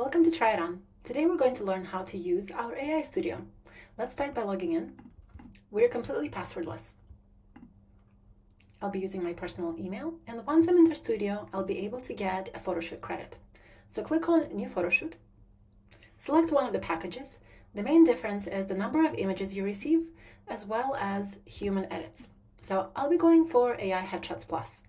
Welcome to Try It On. Today we're going to learn how to use our AI Studio. Let's start by logging in. We're completely passwordless. I'll be using my personal email, and once I'm in the studio, I'll be able to get a photoshoot credit. So click on New Photoshoot. Select one of the packages. The main difference is the number of images you receive, as well as human edits. So I'll be going for AI Headshots Plus.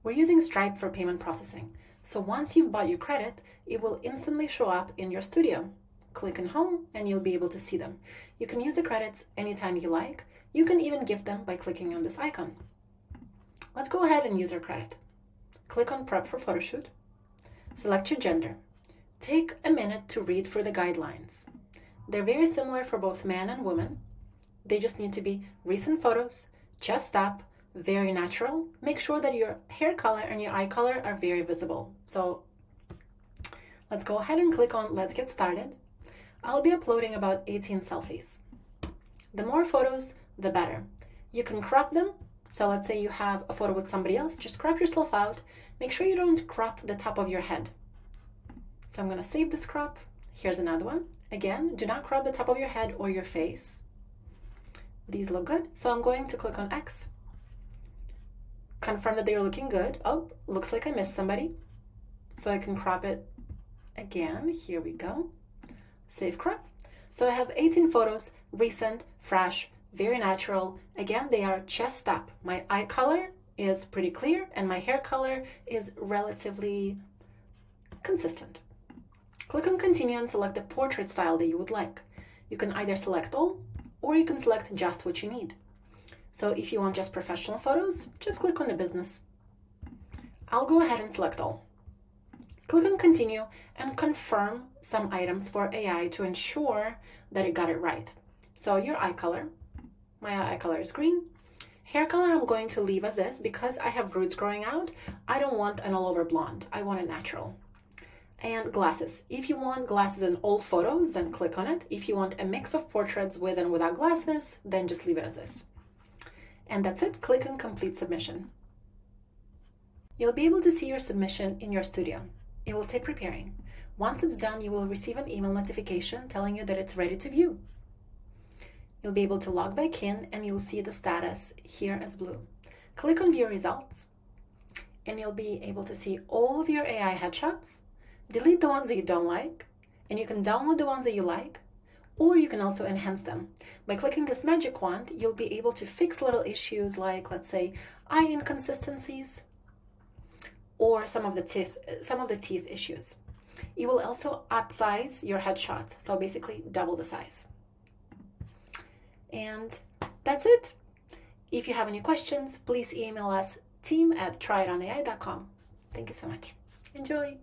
We're using Stripe for payment processing. So once you've bought your credit, it will instantly show up in your studio. Click on Home and you'll be able to see them. You can use the credits anytime you like. You can even gift them by clicking on this icon. Let's go ahead and use our credit. Click on Prep for Photoshoot. Select your gender. Take a minute to read through the guidelines. They're very similar for both man and woman. They just need to be recent photos, chest up, very natural. Make sure that your hair color and your eye color are very visible. So let's go ahead and click on Let's Get Started. I'll be uploading about 18 selfies. The more photos, the better. You can crop them. So let's say you have a photo with somebody else, just crop yourself out. Make sure you don't crop the top of your head. So I'm going to save this crop. Here's another one. Again, do not crop the top of your head or your face. These look good. So I'm going to click on X. Confirm that they're looking good. Oh, looks like I missed somebody. So I can crop it again. Here we go. Save crop. So I have 18 photos, recent, fresh, very natural. Again, they are chest up. My eye color is pretty clear and my hair color is relatively consistent. Click on Continue and select the portrait style that you would like. You can either select all or you can select just what you need. So if you want just professional photos, just click on the business. I'll go ahead and select all. Click on Continue and confirm some items for AI to ensure that it got it right. So your eye color, my eye color is green. Hair color I'm going to leave as is because I have roots growing out. I don't want an all over blonde. I want it natural. And glasses. If you want glasses in all photos, then click on it. If you want a mix of portraits with and without glasses, then just leave it as is. And that's it. Click on Complete Submission. You'll be able to see your submission in your studio. It will say Preparing. Once it's done, you will receive an email notification telling you that it's ready to view. You'll be able to log back in and you'll see the status here as blue. Click on View Results and you'll be able to see all of your AI headshots. Delete the ones that you don't like, and you can download the ones that you like, or you can also enhance them. By clicking this magic wand, you'll be able to fix little issues like, let's say, eye inconsistencies or some of the teeth issues. It will also upsize your headshots, so basically double the size. And that's it. If you have any questions, please email us team@tryitonai.com. Thank you so much. Enjoy.